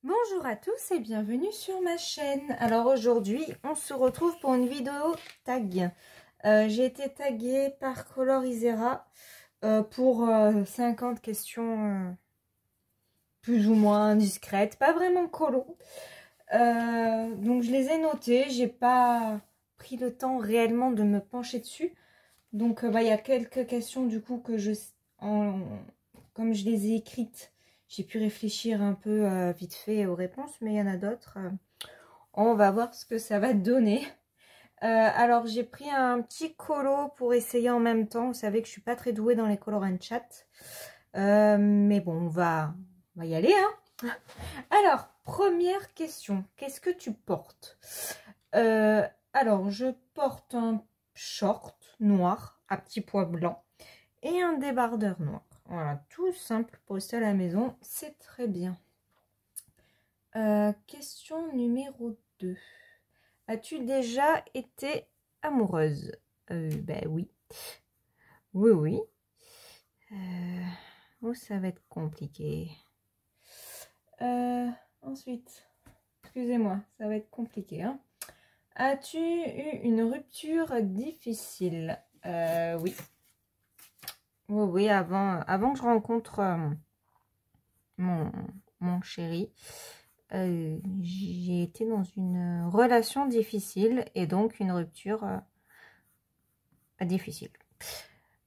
Bonjour à tous et bienvenue sur ma chaîne. Alors aujourd'hui, on se retrouve pour une vidéo tag. J'ai été taguée par Colorisera pour 50 questions plus ou moins indiscrètes, pas vraiment colo. Donc je les ai notées, j'ai pas pris le temps réellement de me pencher dessus. Donc il y a quelques questions du coup que comme je les ai écrites, j'ai pu réfléchir un peu vite fait aux réponses, mais il y en a d'autres. On va voir ce que ça va donner. Alors, j'ai pris un petit colo pour essayer en même temps. Vous savez que je suis pas très douée dans les color and chat. Mais bon, on va y aller. Hein. Alors, première question. Qu'est-ce que tu portes? Alors, je porte un short noir à petits pois blancs et un débardeur noir. Voilà, tout simple pour rester à la maison, c'est très bien. Question numéro 2. As-tu déjà été amoureuse? Ben oui. Oui. Oh, ça va être compliqué. Ensuite, excusez-moi, ça va être compliqué. Hein. As-tu eu une rupture difficile? Oui. Oui, avant que je rencontre mon chéri, j'ai été dans une relation difficile et donc une rupture difficile.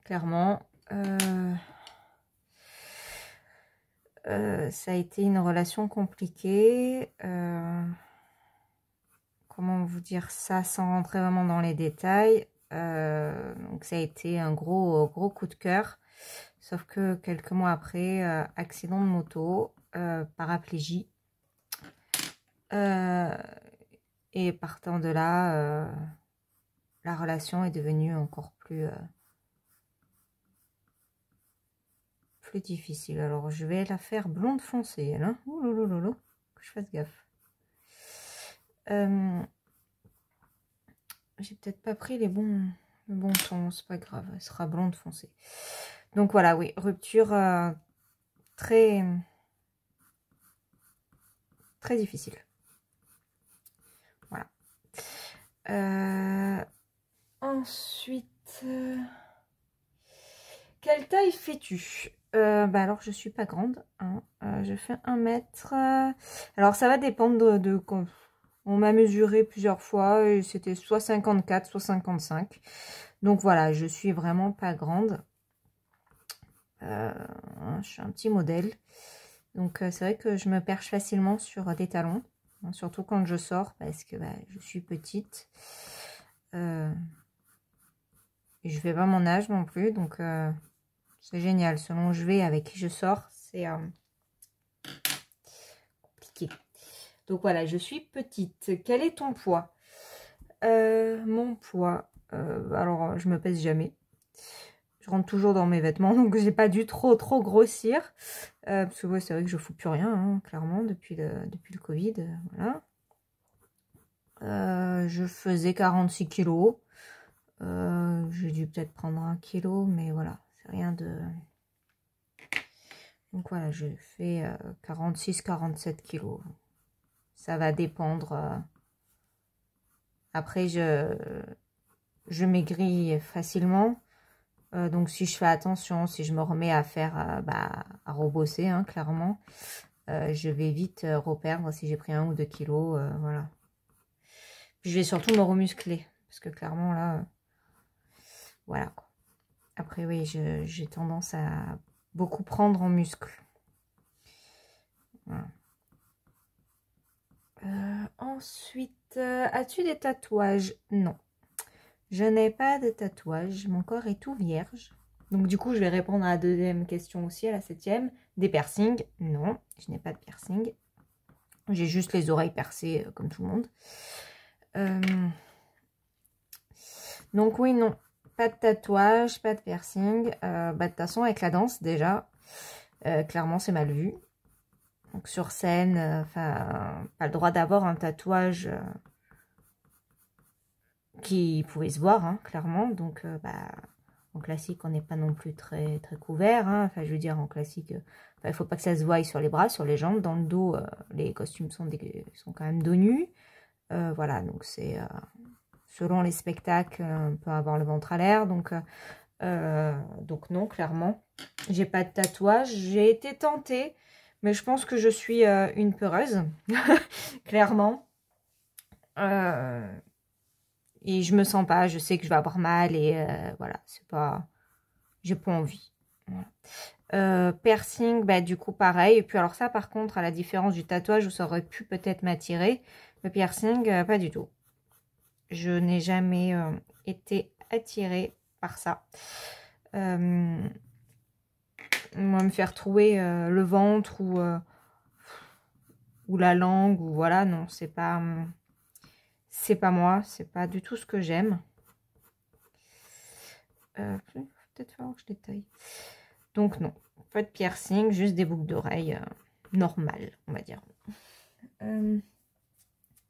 Clairement, ça a été une relation compliquée. Comment vous dire ça sans rentrer vraiment dans les détails? Donc ça a été un gros coup de cœur. Sauf que quelques mois après, accident de moto, paraplégie. Et partant de là, la relation est devenue encore plus difficile. Alors je vais la faire blonde foncée, elle, hein. Ouh lolo, que je fasse gaffe. J'ai peut-être pas pris le bon ton, c'est pas grave, elle sera blonde foncée. Donc voilà, oui, rupture très difficile. Voilà. Ensuite, quelle taille fais-tu? Alors je suis pas grande, hein. Je fais 1 mètre. Alors ça va dépendre de on m'a mesuré plusieurs fois et c'était soit 54, soit 55. Donc voilà, je suis vraiment pas grande. Je suis un petit modèle. Donc c'est vrai que je me perche facilement sur des talons. Hein, surtout quand je sors parce que je suis petite. Et je fais pas mon âge non plus. Donc c'est génial. Selon où je vais, avec qui je sors, c'est compliqué. Donc voilà, je suis petite. Quel est ton poids? Mon poids, alors je me pèse jamais. Je rentre toujours dans mes vêtements, donc j'ai pas dû trop grossir. Parce que c'est vrai que je fous plus rien, hein, clairement, depuis le Covid. Voilà. Je faisais 46 kilos. J'ai dû peut-être prendre 1 kilo, mais voilà, c'est rien de... Donc voilà, je fais 46-47 kilos. Ça va dépendre. Après, je maigris facilement. Donc si je fais attention, si je me remets à faire, à rebosser, hein, clairement, je vais vite reperdre si j'ai pris 1 ou 2 kilos, voilà. Puis je vais surtout me remuscler, parce que clairement là, voilà. Après oui, j'ai tendance à beaucoup prendre en muscle. Voilà. Ensuite, as-tu des tatouages? Non. Je n'ai pas de tatouage, mon corps est tout vierge. Donc du coup, je vais répondre à la deuxième question aussi, à la 7e. Des piercings? Non, je n'ai pas de piercing. J'ai juste les oreilles percées, comme tout le monde. Donc oui, non, pas de tatouage, pas de piercing. De toute façon, avec la danse, déjà, clairement, c'est mal vu. Donc sur scène, pas le droit d'avoir un tatouage... qui pouvait se voir, hein, clairement. Donc, En classique, on n'est pas non plus très couvert. Hein. Enfin, je veux dire, en classique, il ne faut pas que ça se voie sur les bras, sur les jambes. Dans le dos, les costumes sont quand même dos nus. Voilà, donc c'est... selon les spectacles, on peut avoir le ventre à l'air. Donc non, clairement. J'ai pas de tatouage. J'ai été tentée, mais je pense que je suis une peureuse. Clairement. Et je me sens pas, je sais que je vais avoir mal et voilà, c'est pas... J'ai pas envie. Voilà. Piercing, bah du coup pareil. Et puis alors ça par contre, à la différence du tatouage où ça aurait pu peut-être m'attirer, le piercing, pas du tout. Je n'ai jamais été attirée par ça. Moi, me faire trouer le ventre ou la langue, ou voilà, non, c'est pas moi, c'est pas du tout ce que j'aime. Peut-être falloir que je détaille. Donc non, pas de piercing, juste des boucles d'oreilles normales, on va dire.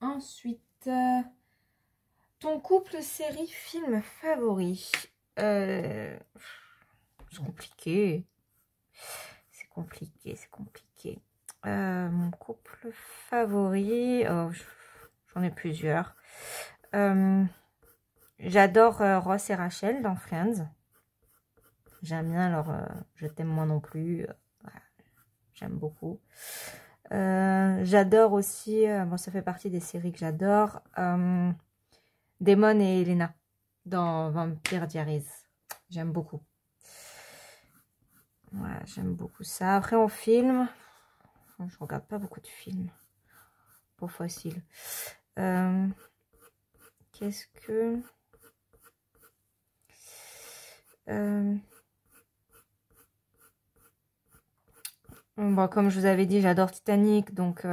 Ensuite, ton couple, série, film favori. C'est compliqué. C'est compliqué. Mon couple favori, oh, j'en ai plusieurs. J'adore Ross et Rachel dans Friends. J'aime bien leur Je t'aime moi non plus. Voilà, j'aime beaucoup. J'adore aussi, bon ça fait partie des séries que j'adore, Damon et Elena dans Vampire Diaries. J'aime beaucoup. Voilà, j'aime beaucoup ça. Après en film, je regarde pas beaucoup de films. Pas facile. Qu'est-ce que... Bon, comme je vous avais dit, j'adore Titanic, donc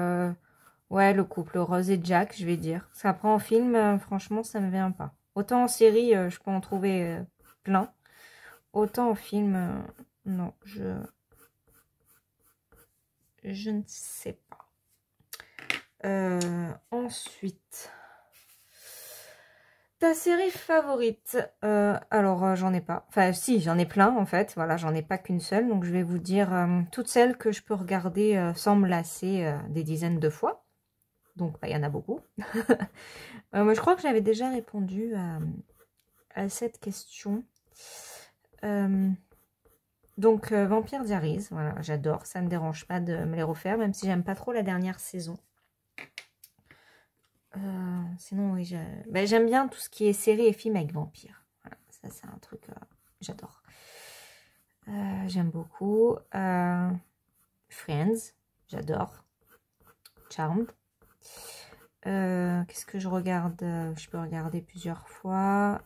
ouais, le couple Rose et Jack, je vais dire. Parce qu'après en film, franchement, ça me vient pas. Autant en série, je peux en trouver plein. Autant en film, non, je ne sais pas. Ensuite, ta série favorite? Alors, j'en ai pas. Enfin, si, j'en ai plein, en fait. Voilà, j'en ai pas qu'une seule. Donc, je vais vous dire toutes celles que je peux regarder sans me lasser des dizaines de fois. Donc, bah, il y en a beaucoup. Moi, je crois que j'avais déjà répondu à cette question. Donc, Vampire Diaries, voilà, j'adore. Ça ne me dérange pas de me les refaire, même si j'aime pas trop la dernière saison. Sinon, oui, j'aime bien tout ce qui est série et film avec vampires. Voilà, ça, c'est un truc, j'adore. J'aime beaucoup. Friends, j'adore. Charmed. Qu'est-ce que je regarde? Je peux regarder plusieurs fois.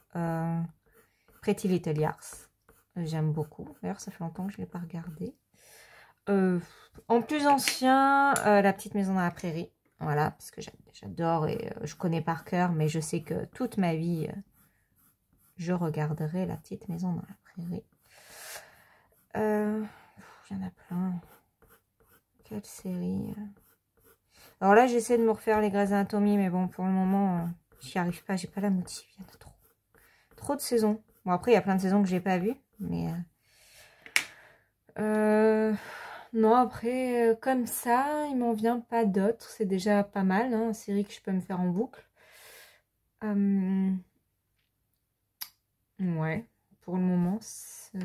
Pretty Little Liars. J'aime beaucoup. D'ailleurs, ça fait longtemps que je ne l'ai pas regardé. En plus ancien, La Petite Maison dans la Prairie. Voilà, parce que j'adore et je connais par cœur, mais je sais que toute ma vie, je regarderai La Petite Maison dans la Prairie. Il y en a plein. Quelle série? Alors là, j'essaie de me refaire les Grey's Anatomy, mais bon, pour le moment, j'y arrive pas. J'ai pas la motive. Il y en a trop. Trop de saisons. Bon, après, il y a plein de saisons que j'ai pas vues, mais... non, après, comme ça, il m'en vient pas d'autres. C'est déjà pas mal, hein, une série que je peux me faire en boucle. Ouais, pour le moment, ça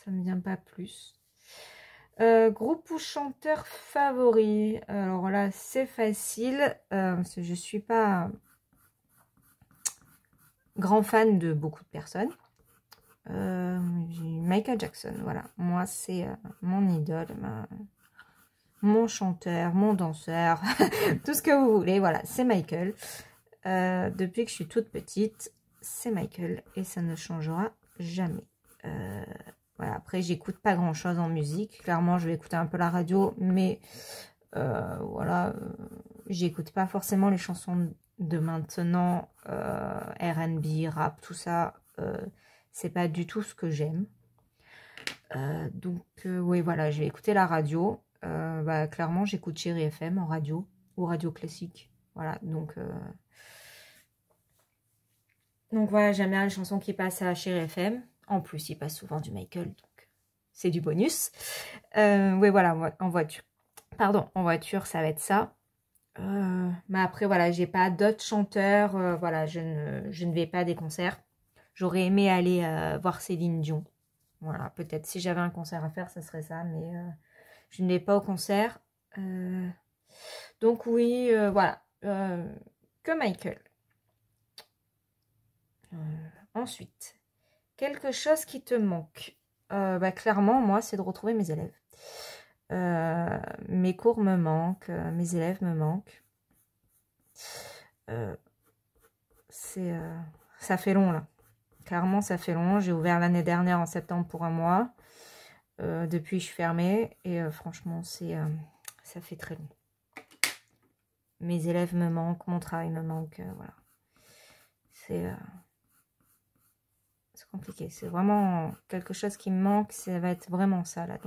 me vient pas plus. Groupe ou chanteur favori? Alors là, c'est facile. Parce que je suis pas grand fan de beaucoup de personnes. Michael Jackson, voilà. Moi, c'est mon idole, mon chanteur, mon danseur, tout ce que vous voulez. Voilà, c'est Michael. Depuis que je suis toute petite, c'est Michael et ça ne changera jamais. Voilà, après, j'écoute pas grand-chose en musique. Clairement, je vais écouter un peu la radio, mais voilà, j'écoute pas forcément les chansons de maintenant, R&B, rap, tout ça. C'est pas du tout ce que j'aime. Donc, oui, voilà, je vais écouter la radio. Bah, clairement, j'écoute Chéri FM en radio ou radio classique. Voilà, donc voilà, j'aime bien les chansons qui passent à Chéri FM. En plus, il passe souvent du Michael, donc c'est du bonus. Oui, voilà, en voiture. Pardon, en voiture, ça va être ça. Mais après, voilà, j'ai pas d'autres chanteurs. Voilà, je ne vais pas à des concerts. J'aurais aimé aller voir Céline Dion. Voilà, peut-être si j'avais un concert à faire, ça serait ça. Mais je ne vais pas au concert. Donc oui, voilà. Que Michael. Ensuite, quelque chose qui te manque. Bah, clairement, moi, c'est de retrouver mes élèves. Mes cours me manquent, mes élèves me manquent. Ça fait long là. Clairement, ça fait long. J'ai ouvert l'année dernière en septembre pour un mois. Depuis, je suis fermée. Et franchement, ça fait très long. Mes élèves me manquent, mon travail me manque. Voilà. C'est compliqué. C'est vraiment quelque chose qui me manque. Ça va être vraiment ça, là,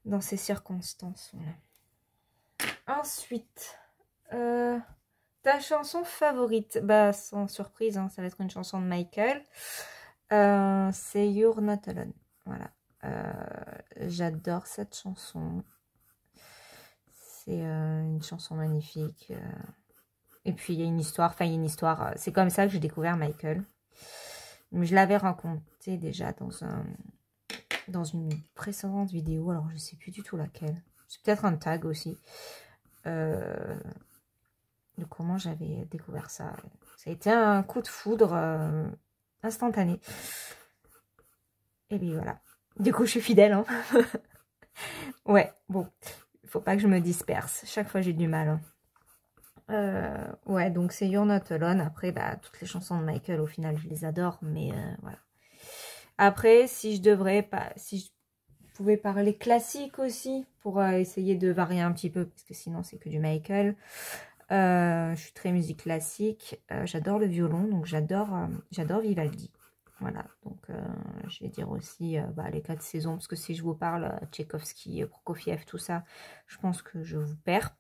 dans ces circonstances. Voilà. Ensuite, ta chanson favorite? Bah, sans surprise, hein, ça va être une chanson de Michael. C'est You're Not Alone. Voilà. J'adore cette chanson. C'est une chanson magnifique. Et puis, il y a une histoire. Enfin, il y a une histoire. C'est comme ça que j'ai découvert Michael. Je l'avais rencontré déjà dans une précédente vidéo. Alors, je ne sais plus du tout laquelle. C'est peut-être un tag aussi. De comment j'avais découvert ça. Ça a été un coup de foudre instantané. Et bien voilà. Du coup, je suis fidèle. Hein. Ouais, bon. Il faut pas que je me disperse. Chaque fois, j'ai du mal. Hein. Ouais, donc c'est You're Not Alone. Après, bah, toutes les chansons de Michael, au final, je les adore. Mais voilà. Après, si je pouvais parler classique aussi, pour essayer de varier un petit peu, parce que sinon, c'est que du Michael. Je suis très musique classique. J'adore le violon, donc j'adore Vivaldi. Voilà, donc je vais dire aussi bah, les 4 saisons, parce que si je vous parle Tchaïkovski, Prokofiev, tout ça, je pense que je vous perds.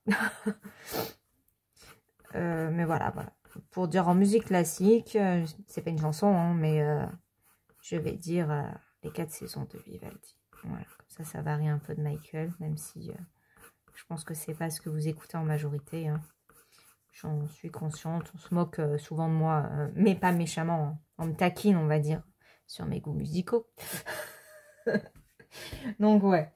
Mais voilà. Pour dire en musique classique, c'est pas une chanson, hein, mais je vais dire les 4 saisons de Vivaldi. Voilà, comme ça varie un peu de Michael, même si je pense que c'est pas ce que vous écoutez en majorité. Hein. J'en suis consciente, on se moque souvent de moi, mais pas méchamment. Hein. On me taquine, on va dire, sur mes goûts musicaux. Donc ouais,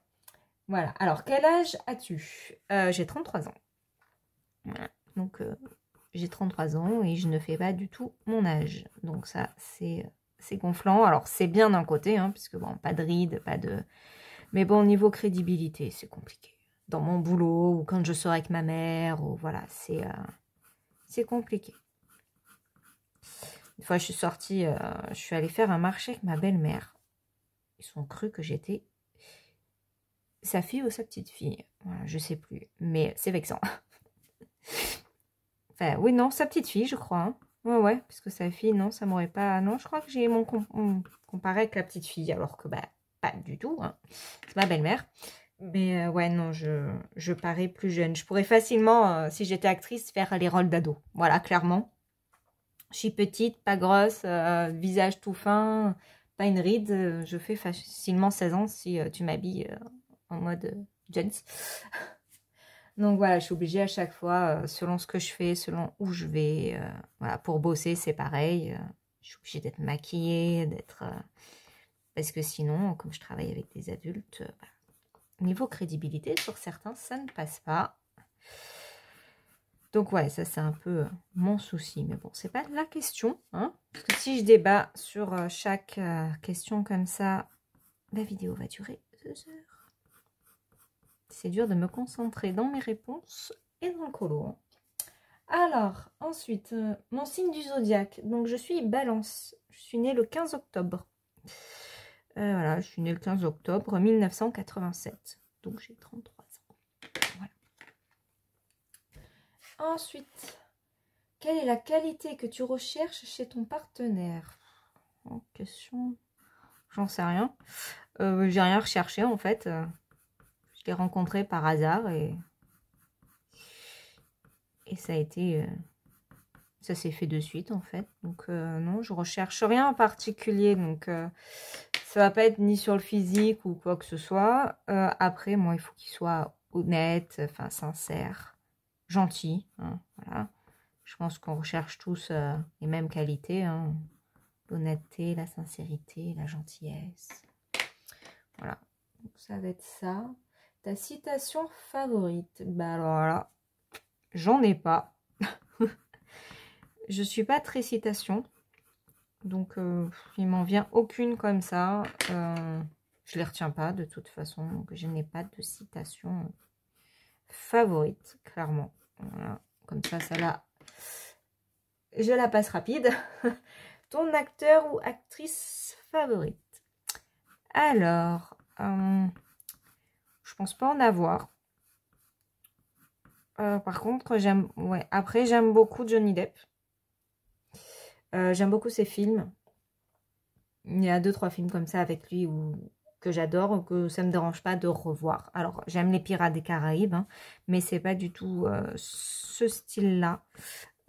voilà. Alors, quel âge as-tu? J'ai 33 ans. Voilà. Donc, j'ai 33 ans et je ne fais pas du tout mon âge. Donc ça, c'est gonflant. Alors, c'est bien d'un côté, hein, puisque bon, pas de rides, pas de... Mais bon, niveau crédibilité, c'est compliqué. Dans mon boulot, ou quand je sors avec ma mère, ou voilà, c'est compliqué. Une fois, je suis sortie, je suis allée faire un marché avec ma belle-mère. Ils ont cru que j'étais sa fille ou sa petite fille. Voilà, je sais plus, mais c'est vexant. Enfin, oui, non, sa petite fille, je crois. Hein. Ouais, parce que sa fille, non, ça m'aurait pas... Non, je crois que j'ai comparé avec la petite fille, alors que, bah, pas du tout. Hein. C'est ma belle-mère. Mais ouais, non, je parais plus jeune. Je pourrais facilement, si j'étais actrice, faire les rôles d'ado. Voilà, clairement. Je suis petite, pas grosse, visage tout fin, pas une ride. Je fais facilement 16 ans si tu m'habilles en mode jeans. Donc voilà, je suis obligée à chaque fois, selon ce que je fais, selon où je vais. Voilà, pour bosser, c'est pareil. Je suis obligée d'être maquillée, parce que sinon, comme je travaille avec des adultes, bah, niveau crédibilité, sur certains, ça ne passe pas. Donc ouais, ça c'est un peu mon souci. Mais bon, c'est pas la question. Hein, parce que si je débat sur chaque question comme ça, la vidéo va durer 2 heures. C'est dur de me concentrer dans mes réponses et dans le colo. Hein. Alors, ensuite, mon signe du zodiaque. Donc je suis Balance. Je suis née le 15 octobre. Voilà, je suis née le 15 octobre 1987. Donc j'ai 33 ans. Voilà. Ensuite, quelle est la qualité que tu recherches chez ton partenaire? En question, j'en sais rien. J'ai rien recherché en fait. Je l'ai rencontré par hasard et ça a été Ça s'est fait de suite en fait. Donc non, je recherche rien en particulier. Donc ça va pas être ni sur le physique ou quoi que ce soit. Après, moi, il faut qu'il soit honnête, enfin sincère, gentil. Hein, voilà. Je pense qu'on recherche tous les mêmes qualités. Hein. L'honnêteté, la sincérité, la gentillesse. Voilà. Donc ça va être ça. Ta citation favorite? Bah alors là, j'en ai pas. Je suis pas très citation. Donc il m'en vient aucune comme ça. Je les retiens pas de toute façon. Donc je n'ai pas de citation favorite, clairement. Voilà. Comme ça là, je la passe rapide. Ton acteur ou actrice favorite? Alors, je pense pas en avoir. Par contre, j'aime... Ouais, après, j'aime beaucoup Johnny Depp. J'aime beaucoup ses films. Il y a 2-3 films comme ça avec lui que j'adore, que ça me dérange pas de revoir. Alors, j'aime les Pirates des Caraïbes, hein, mais c'est pas du tout ce style-là.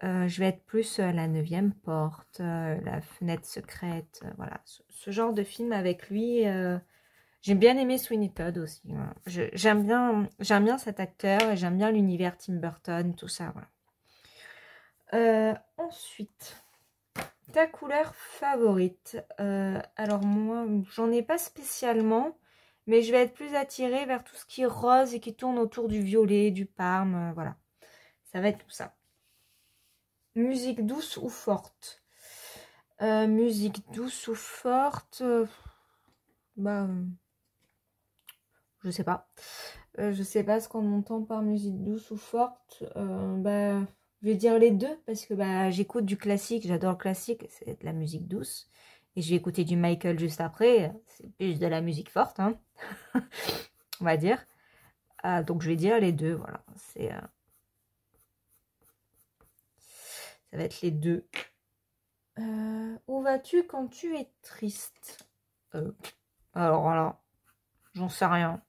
Je vais être plus La 9e porte, La fenêtre secrète, voilà. Ce genre de film avec lui... J'ai bien aimé Sweeney Todd aussi. Voilà. J'aime bien cet acteur et j'aime bien l'univers Tim Burton, tout ça. Voilà. Ensuite, ta couleur favorite? Alors moi, j'en ai pas spécialement, mais je vais être plus attirée vers tout ce qui est rose et qui tourne autour du violet, du parme. Voilà, ça va être tout ça. Musique douce ou forte? Musique douce ou forte? Bah... Je sais pas. Je sais pas ce qu'on entend par musique douce ou forte. Bah, je vais dire les deux parce que bah, j'écoute du classique. J'adore le classique. C'est de la musique douce. Et je vais écouter du Michael juste après. C'est plus de la musique forte. Hein. On va dire. Donc je vais dire les deux. Voilà. Ça va être les deux. Où vas-tu quand tu es triste? Alors voilà. J'en sais rien.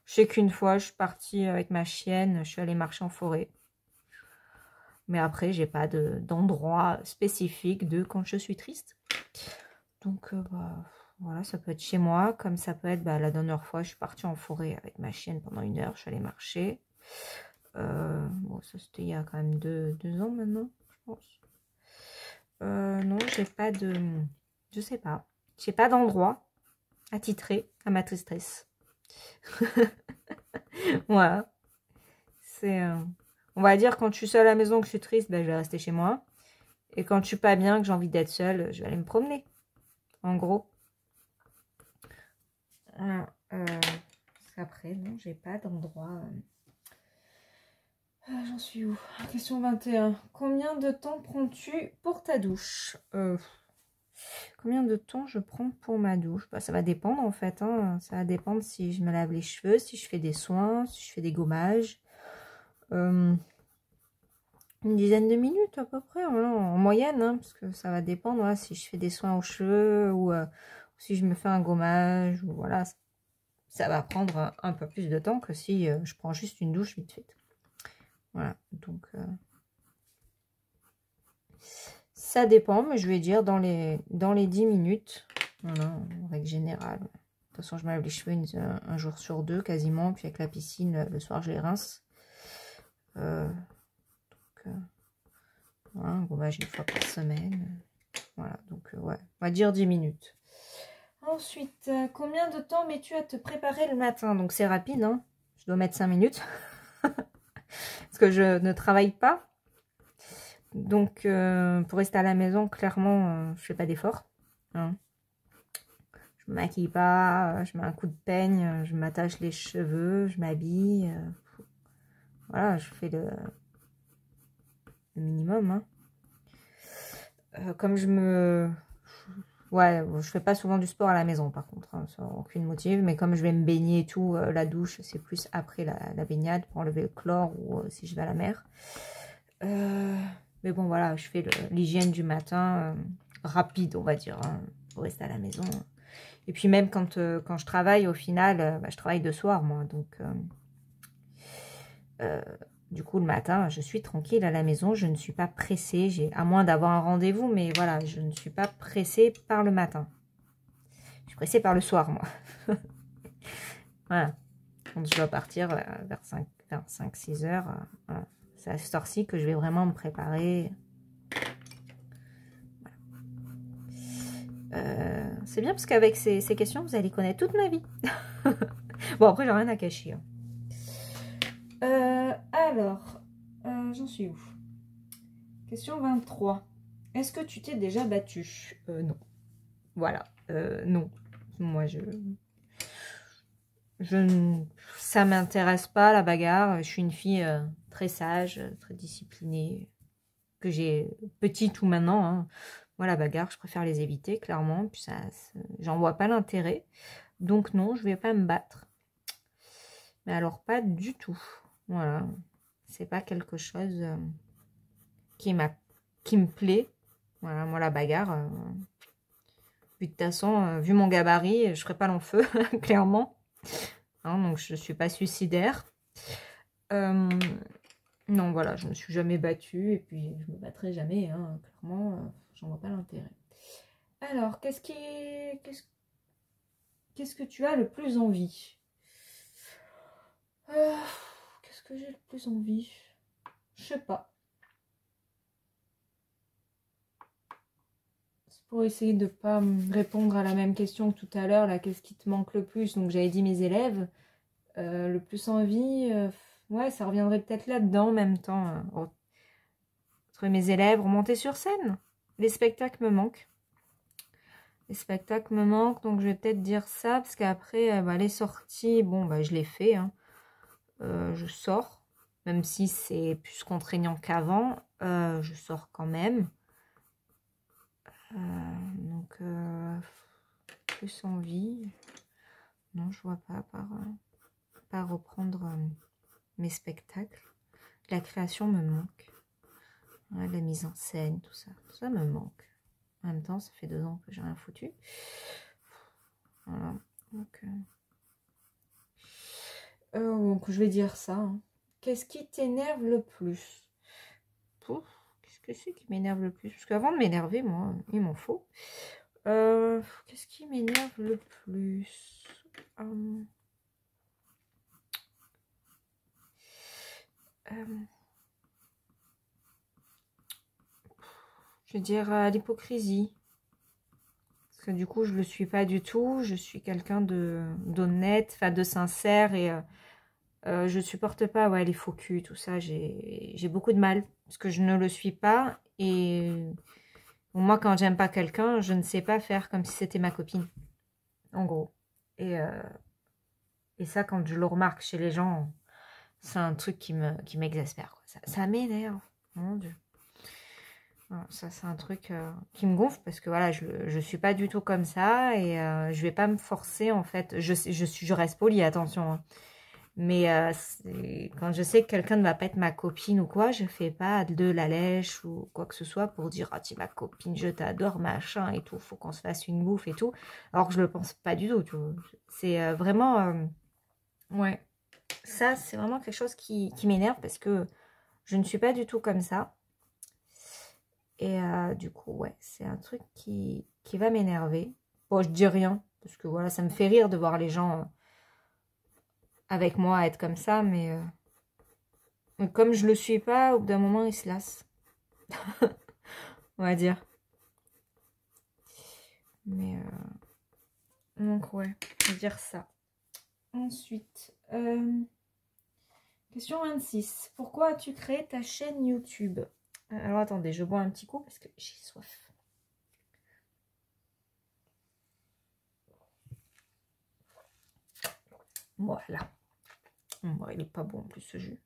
Je sais qu'une fois, je suis partie avec ma chienne, je suis allée marcher en forêt. Mais après, j'ai pas d'endroit spécifique de quand je suis triste. Donc, bah, voilà, ça peut être chez moi, comme ça peut être, bah, la dernière fois, je suis partie en forêt avec ma chienne pendant 1 heure, je suis allée marcher. Bon, ça c'était il y a quand même 2 ans maintenant, je pense. Non, j'ai pas de... Je sais pas. J'ai pas d'endroit attitré à ma tristesse. Voilà. C'est... on va dire quand je suis seule à la maison, que je suis triste, ben, je vais rester chez moi. Et quand je suis pas bien, que j'ai envie d'être seule, je vais aller me promener. En gros. Voilà. Après, non, j'ai pas d'endroit. J'en suis où? Question 21. Combien de temps prends-tu pour ta douche? Combien de temps je prends pour ma douche? Bah, ça va dépendre en fait. Hein. Ça va dépendre si je me lave les cheveux, si je fais des soins, si je fais des gommages. Une dizaine de minutes à peu près, voilà, en moyenne, hein, parce que ça va dépendre, voilà, si je fais des soins aux cheveux ou si je me fais un gommage, ou voilà, ça va prendre un peu plus de temps que si je prends juste une douche vite fait. Voilà, donc ça dépend, mais je vais dire dans les 10 minutes, voilà, en règle générale. De toute façon, je me lave les cheveux un jour sur 2 quasiment, puis avec la piscine, le soir, je les rince. Voilà, un gommage 1 fois par semaine. Voilà, donc ouais, on va dire 10 minutes. Ensuite, combien de temps mets-tu à te préparer le matin? Donc c'est rapide, hein. Je dois mettre 5 minutes. Parce que je ne travaille pas. Donc pour rester à la maison, clairement, je fais pas d'effort. Hein. Je me maquille pas, je mets un coup de peigne, je m'attache les cheveux, je m'habille. Voilà, je fais le minimum. Hein. Comme je me... Ouais, je fais pas souvent du sport à la maison par contre, hein, sans aucune motive. Mais comme je vais me baigner et tout, la douche, c'est plus après la baignade pour enlever le chlore ou si je vais à la mer. Mais bon, voilà, je fais l'hygiène du matin rapide, on va dire, hein, pour rester à la maison. Et puis même quand je travaille, au final, bah, je travaille de soir, moi. Du coup, le matin, je suis tranquille à la maison. Je ne suis pas pressée. À moins d'avoir un rendez-vous, mais voilà, je ne suis pas pressée par le matin. Je suis pressée par le soir, moi. Voilà. Quand je dois partir vers 5-6 heures, voilà. C'est à cette heure-ci que je vais vraiment me préparer. Voilà. C'est bien parce qu'avec ces questions, vous allez connaître toute ma vie. Bon, après, j'ai rien à cacher. Alors, j'en suis où? Question 23. Est-ce que tu t'es déjà battue? Non. Voilà. Non. Moi, ça m'intéresse pas, la bagarre. Je suis une fille très sage, très disciplinée, que j'ai petite ou maintenant. Hein. Moi, la bagarre, je préfère les éviter, clairement. Puis j'en vois pas l'intérêt. Donc non, je vais pas me battre. Mais alors, pas du tout. Voilà. C'est pas quelque chose qui me plaît. Voilà, moi, la bagarre, de toute façon, vu mon gabarit, je ferai pas long feu, clairement. Hein, donc, je suis pas suicidaire. Non, voilà, je me suis jamais battue. Et puis, je me battrai jamais. Hein, clairement, j'en vois pas l'intérêt. Alors, qu'est-ce que tu as le plus envie? Qu'est-ce que j'ai le plus envie? Je sais pas. C'est pour essayer de ne pas répondre à la même question que tout à l'heure. Là, qu'est-ce qui te manque le plus? Donc, j'avais dit mes élèves. Le plus envie, ouais, ça reviendrait peut-être là-dedans en même temps. Entre mes élèves, remonter sur scène. Les spectacles me manquent. Les spectacles me manquent, donc je vais peut-être dire ça, parce qu'après, les sorties, bon, je les fais. Hein. Je sors, même si c'est plus contraignant qu'avant, je sors quand même. Donc, plus envie. Non, je vois pas, par reprendre mes spectacles. La création me manque. Ouais, la mise en scène, tout ça me manque. En même temps, ça fait 2 ans que j'ai rien foutu. Voilà. Donc je vais dire ça. Hein. Qu'est-ce qui t'énerve le plus? Qu'est-ce que c'est qui m'énerve le plus? Parce qu'avant de m'énerver, moi, il m'en faut. Qu'est-ce qui m'énerve le plus? Je vais dire l'hypocrisie. Parce que du coup, je ne le suis pas du tout. Je suis quelqu'un d'honnête, enfin de sincère. Et je ne supporte pas les faux culs, tout ça. J'ai beaucoup de mal. Parce que je ne le suis pas. Et moi, quand j'aime pas quelqu'un, je ne sais pas faire comme si c'était ma copine. En gros. Et ça, quand je le remarque chez les gens, c'est un truc qui m'exaspère. Ça m'énerve. Mon Dieu. Ça, c'est un truc qui me gonfle parce que voilà, je suis pas du tout comme ça et je vais pas me forcer en fait. Je reste polie, attention. Hein. Mais quand je sais que quelqu'un ne va pas être ma copine ou quoi, je fais pas de la lèche ou quoi que ce soit pour dire ah tu es ma copine, je t'adore, machin et tout, faut qu'on se fasse une bouffe et tout. Alors que je le pense pas du tout. Tu vois. C'est vraiment ouais. Ça, c'est vraiment quelque chose qui m'énerve parce que je ne suis pas du tout comme ça. Et du coup, ouais, c'est un truc qui va m'énerver. Bon, je dis rien, parce que voilà, ça me fait rire de voir les gens avec moi être comme ça, mais comme je le suis pas, au bout d'un moment, ils se lassent. On va dire. Mais, donc ouais, je vais dire ça. Ensuite, question 26. Pourquoi as-tu créé ta chaîne YouTube? Alors attendez, je bois un petit coup parce que j'ai soif. Voilà. Bon, il est pas bon en plus ce jus.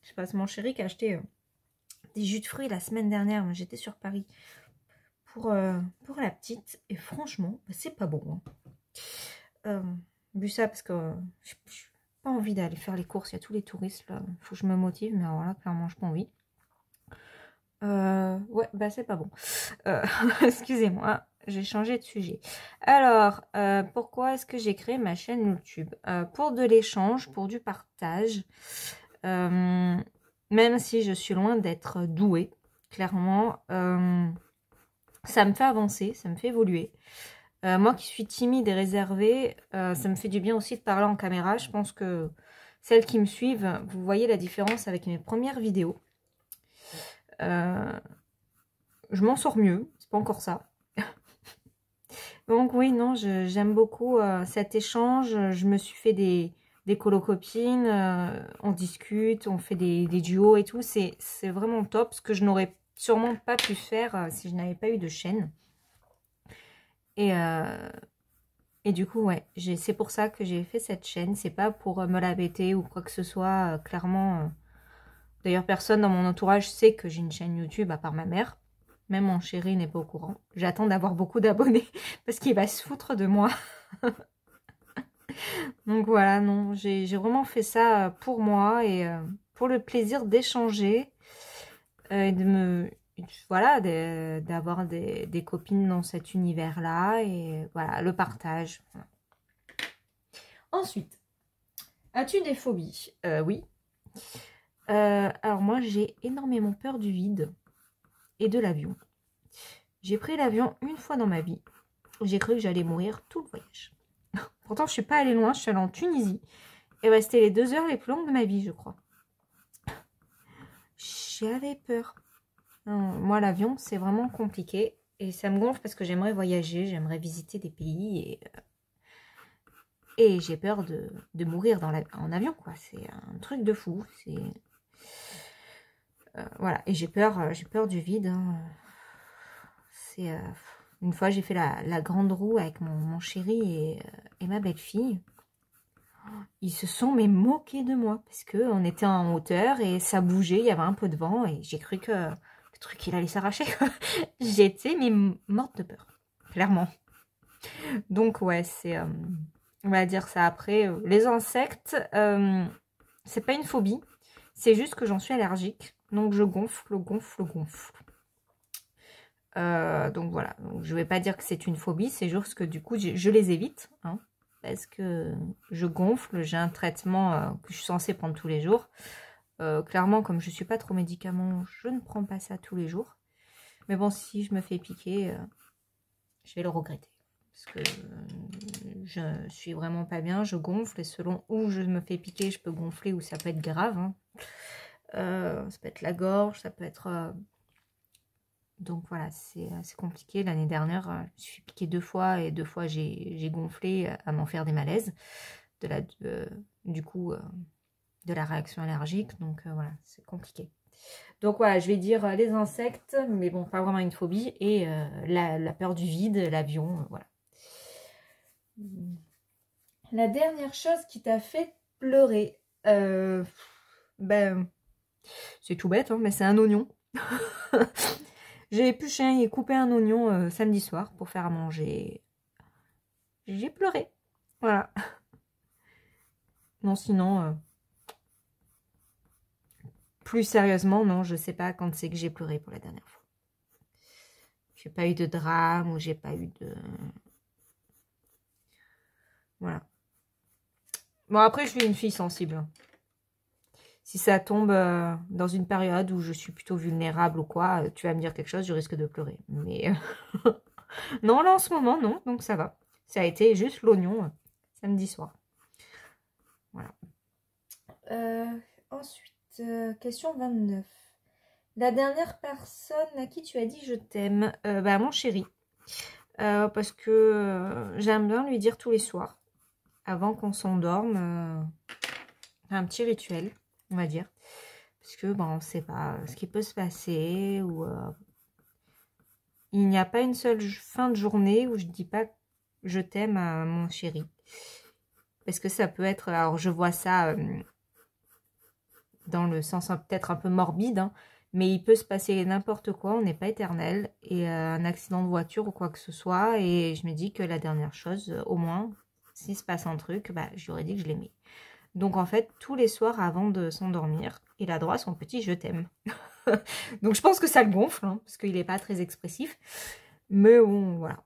Je passe mon chéri qui a acheté des jus de fruits la semaine dernière. J'étais sur Paris pour la petite. Et franchement, c'est pas bon. Hein. Bu ça parce que j'ai pas envie d'aller faire les courses. Il y a tous les touristes là. Faut que je me motive. Mais alors là, clairement, je n'ai pas envie. Ouais, c'est pas bon. Excusez-moi, j'ai changé de sujet. Alors, pourquoi est-ce que j'ai créé ma chaîne YouTube? Pour de l'échange, pour du partage. même si je suis loin d'être douée, clairement, ça me fait avancer, ça me fait évoluer. Moi qui suis timide et réservée, ça me fait du bien aussi de parler en caméra. Je pense que celles qui me suivent, vous voyez la différence avec mes premières vidéos. Je m'en sors mieux, c'est pas encore ça. Donc oui, non, j'aime beaucoup cet échange. Je me suis fait des colo-copines, on discute, on fait des duos et tout. C'est vraiment top, ce que je n'aurais sûrement pas pu faire si je n'avais pas eu de chaîne. Et du coup, ouais, c'est pour ça que j'ai fait cette chaîne. C'est pas pour me la péter ou quoi que ce soit, clairement. D'ailleurs, personne dans mon entourage sait que j'ai une chaîne YouTube, à part ma mère. Même mon chéri n'est pas au courant. J'attends d'avoir beaucoup d'abonnés parce qu'il va se foutre de moi. Donc voilà, non, j'ai vraiment fait ça pour moi et pour le plaisir d'échanger et voilà, d'avoir des copines dans cet univers-là et voilà, le partage. Voilà. Ensuite, as-tu des phobies? Oui. Alors moi, j'ai énormément peur du vide et de l'avion. J'ai pris l'avion une fois dans ma vie. J'ai cru que j'allais mourir tout le voyage. Pourtant, je suis pas allée loin, je suis allée en Tunisie. Et bah, c'était les 2 heures les plus longues de ma vie, je crois. J'avais peur. Non, moi, l'avion, c'est vraiment compliqué. Et ça me gonfle parce que j'aimerais voyager, j'aimerais visiter des pays. Et j'ai peur de mourir en avion, quoi. C'est un truc de fou. Voilà. Et j'ai peur du vide. Hein. Une fois, j'ai fait la grande roue avec mon chéri et ma belle-fille. Ils se sont moqués de moi parce qu'on était en hauteur et ça bougeait, il y avait un peu de vent et j'ai cru que le truc il allait s'arracher. J'étais morte de peur, clairement. Donc ouais, on va dire ça après. Les insectes, c'est pas une phobie, c'est juste que j'en suis allergique. Donc je gonfle. Donc voilà, donc, je vais pas dire que c'est une phobie, c'est juste que du coup je les évite. Hein. Parce que je gonfle, j'ai un traitement que je suis censée prendre tous les jours. Clairement, comme je ne suis pas trop médicament, je ne prends pas ça tous les jours. Mais bon, si je me fais piquer, je vais le regretter. Parce que je suis vraiment pas bien, je gonfle. Et selon où je me fais piquer, je peux gonfler ou ça peut être grave. Hein. Ça peut être la gorge, ça peut être... Donc voilà, c'est compliqué. L'année dernière, je me suis piquée 2 fois et 2 fois j'ai gonflé à m'en faire des malaises. Du coup, de la réaction allergique. Donc voilà, c'est compliqué. Donc voilà, je vais dire les insectes, mais bon, pas vraiment une phobie. Et la peur du vide, l'avion, voilà. La dernière chose qui t'a fait pleurer, ben, c'est tout bête, hein, mais c'est un oignon. J'ai épluché et coupé un oignon samedi soir pour faire à manger. J'ai pleuré. Voilà. Non, sinon, plus sérieusement, non, je sais pas quand c'est que j'ai pleuré pour la dernière fois. J'ai pas eu de drame ou j'ai pas eu de... Voilà. Bon, après, je suis une fille sensible. Si ça tombe dans une période où je suis plutôt vulnérable ou quoi, tu vas me dire quelque chose, je risque de pleurer. Mais non, là, en ce moment, non. Donc, ça va. Ça a été juste l'oignon samedi soir. Voilà. Ensuite, question 29. La dernière personne à qui tu as dit je t'aime, bah, mon chéri. Parce que j'aime bien lui dire tous les soirs, avant qu'on s'endorme, un petit rituel, on va dire. Parce que, bon, on ne sait pas ce qui peut se passer, ou il n'y a pas une seule fin de journée où je ne dis pas je t'aime à mon chéri. Parce que ça peut être, alors je vois ça dans le sens peut-être un peu morbide, hein, mais il peut se passer n'importe quoi, on n'est pas éternel, et un accident de voiture ou quoi que ce soit, et je me dis que la dernière chose, au moins, s'il se passe un truc, bah, je lui aurais dit que je l'aimais. Donc en fait, tous les soirs avant de s'endormir, il a droit à son petit je t'aime. Donc je pense que ça le gonfle, hein, parce qu'il n'est pas très expressif, mais bon, voilà.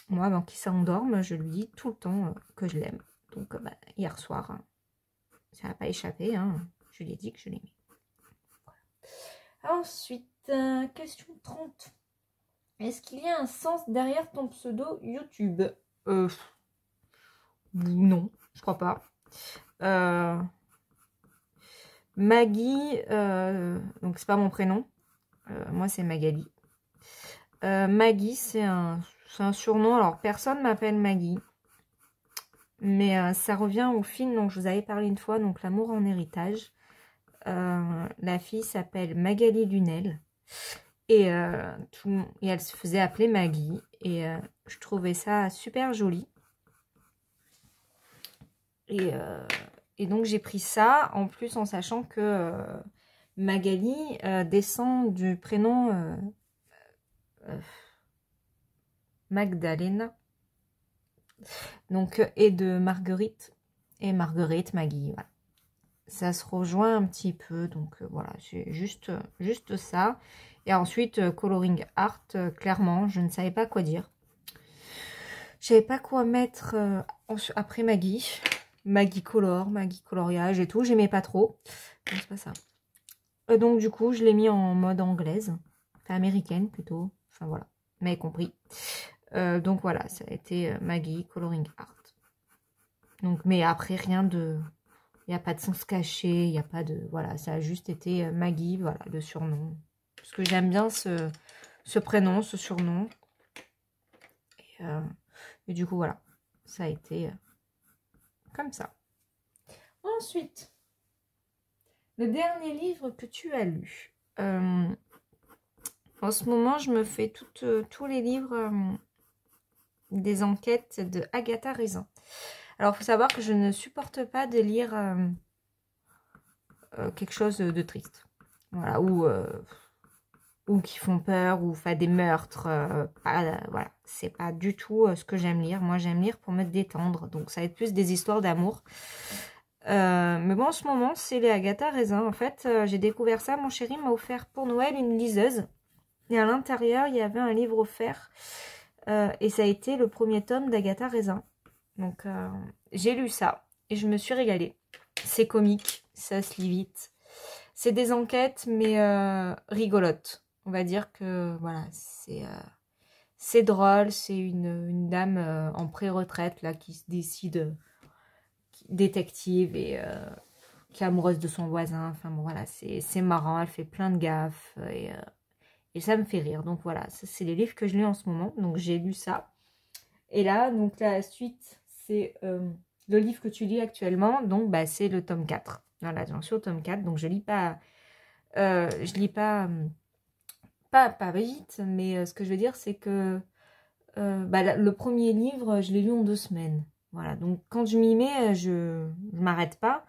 Moi, avant qu'il s'endorme, je lui dis tout le temps que je l'aime. Donc bah, hier soir, Ça n'a pas échappé, hein. Je l'ai dit que je l'aimais. Ensuite, question 30. Est-ce qu'il y a un sens derrière ton pseudo YouTube? Non, je crois pas. Maggie, donc c'est pas mon prénom. Moi, c'est Magali. Maggie, c'est un surnom. Alors, personne m'appelle Maggie. Mais ça revient au film dont je vous avais parlé une fois, donc L'amour en héritage. La fille s'appelle Magali Lunel. Et elle se faisait appeler Maggie. Et je trouvais ça super joli. Et donc j'ai pris ça, en plus en sachant que Magali descend du prénom Magdalena. Donc, et de Marguerite. Et Marguerite, Maggie, voilà. Ça se rejoint un petit peu, donc voilà, c'est juste ça. Et ensuite, coloring art, clairement, je ne savais pas quoi dire. Je savais pas quoi mettre après Maggie. Maggie color, Maggie coloriage et tout, j'aimais pas trop. Non, c'est pas ça. Donc du coup, je l'ai mis en mode anglaise, enfin américaine plutôt. Enfin voilà, vous m'avez compris. Donc voilà, ça a été Maggie coloring art. Donc, mais après, rien de... Il n'y a pas de sens caché, il n'y a pas de... Voilà, ça a juste été Maggie, voilà, le surnom. Parce que j'aime bien ce prénom, ce surnom. Et du coup, voilà, ça a été comme ça. Ensuite, le dernier livre que tu as lu. En ce moment, je me fais tous les livres des enquêtes de Agatha Raisin. Alors, il faut savoir que je ne supporte pas de lire quelque chose de triste. Voilà, ou qui font peur, ou enfin, des meurtres. Voilà, c'est pas du tout ce que j'aime lire. Moi, j'aime lire pour me détendre. Donc, ça va être plus des histoires d'amour. Mais bon, en ce moment, c'est les Agatha Raisin. En fait, j'ai découvert ça. Mon chéri m'a offert pour Noël une liseuse. Et à l'intérieur, il y avait un livre offert. Et ça a été le premier tome d'Agatha Raisin. Donc, j'ai lu ça. Et je me suis régalée. C'est comique. Ça se lit vite. C'est des enquêtes, mais rigolotes. On va dire que, voilà, c'est drôle. C'est une dame en pré-retraite, là, qui se décide détective et qui est amoureuse de son voisin. Enfin, bon, voilà, c'est marrant. Elle fait plein de gaffes et ça me fait rire. Donc, voilà, ça, c'est les livres que je lis en ce moment. Donc, j'ai lu ça. Et là, donc, la suite, c'est le livre que tu lis actuellement. Donc, bah, c'est le tome 4. Voilà, j'en suis au tome 4. Donc, je lis pas... pas vite, mais ce que je veux dire, c'est que le premier livre, je l'ai lu en 2 semaines. Voilà, donc quand je m'y mets, je m'arrête pas.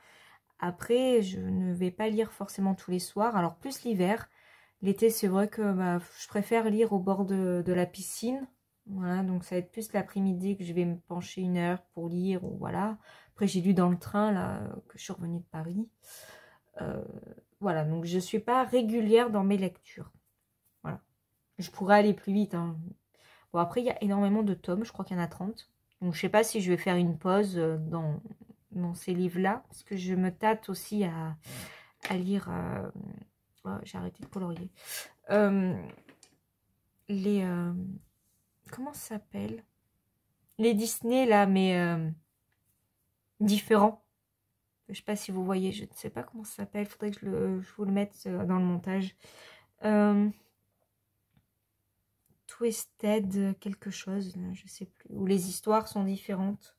Après, je ne vais pas lire forcément tous les soirs. Alors, plus l'hiver. L'été, c'est vrai que je préfère lire au bord de la piscine. Voilà, donc ça va être plus l'après-midi que je vais me pencher 1 heure pour lire. Ou voilà. Après, j'ai lu dans le train, là, que je suis revenue de Paris. Voilà, donc je ne suis pas régulière dans mes lectures. Voilà. Je pourrais aller plus vite, hein. Bon, après, il y a énormément de tomes. Je crois qu'il y en a 30. Donc, je ne sais pas si je vais faire une pause dans ces livres-là. Parce que je me tâte aussi à lire... Oh, j'ai arrêté de colorier. Comment ça s'appelle? Les Disney, là, mais différents. Je ne sais pas si vous voyez. Je ne sais pas comment ça s'appelle. Il faudrait que je vous le mette dans le montage. Twisted quelque chose, je sais plus, où les histoires sont différentes.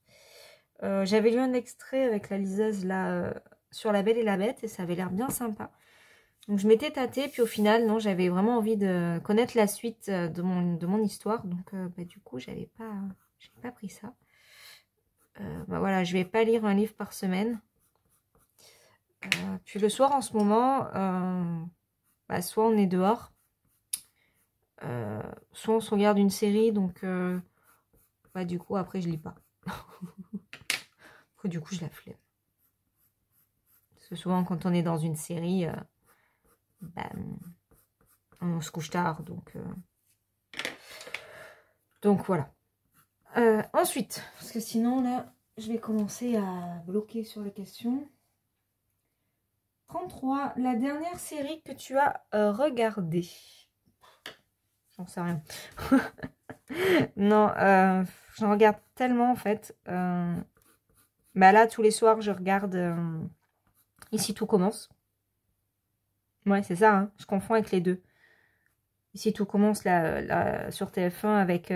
J'avais lu un extrait avec la liseuse là sur La Belle et la Bête et ça avait l'air bien sympa. Donc je m'étais tâtée, puis au final, non, j'avais vraiment envie de connaître la suite de mon histoire. Donc du coup, j'ai pas pris ça. Voilà, je vais pas lire un livre par semaine. Puis le soir, en ce moment, soit on est dehors, soit on se regarde une série, donc du coup après je lis pas. Après, du coup je la flemme. Parce que souvent quand on est dans une série, on se couche tard, donc voilà. Ensuite, parce que sinon là je vais commencer à bloquer sur les questions. 33. La dernière série que tu as regardée. J'en sais rien. Non, j'en regarde tellement en fait. Bah là, tous les soirs, je regarde Ici tout commence. Ouais, c'est ça, hein. Je confonds avec les deux. Ici tout commence sur TF1 avec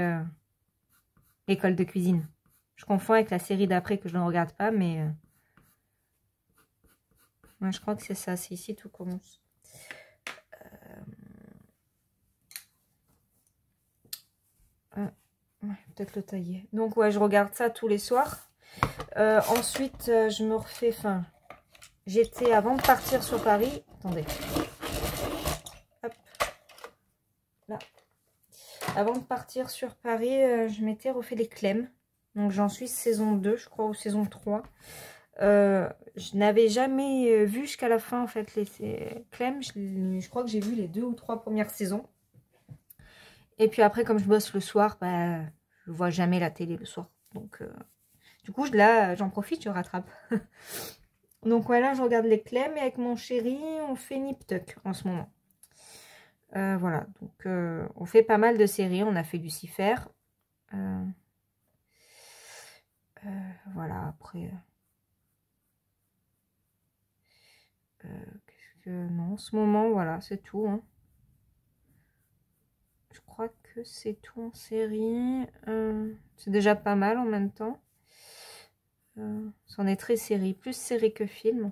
l'école de cuisine. Je confonds avec la série d'après que je ne regarde pas, mais ouais, je crois que c'est ça, c'est Ici tout commence. Ouais, peut-être le tailler. Donc ouais, je regarde ça tous les soirs. Ensuite, je me refais... Enfin, j'étais, avant de partir sur Paris... Attendez. Hop. Là. Avant de partir sur Paris, je m'étais refait les Clem. Donc j'en suis saison 2, je crois, ou saison 3. Je n'avais jamais vu jusqu'à la fin, en fait, les Clem. Je crois que j'ai vu les 2 ou 3 premières saisons. Et puis après, comme je bosse le soir, bah, je vois jamais la télé le soir. Donc, du coup, là, j'en profite, je rattrape. Donc voilà, je regarde les Clem et avec mon chéri, on fait Nip Tuck en ce moment. Voilà, donc on fait pas mal de séries. On a fait Lucifer. Voilà, après... qu'est-ce que... Non, en ce moment, voilà, c'est tout. Hein. Je crois que c'est tout en série. C'est déjà pas mal en même temps. C'en est très série. Plus série que film.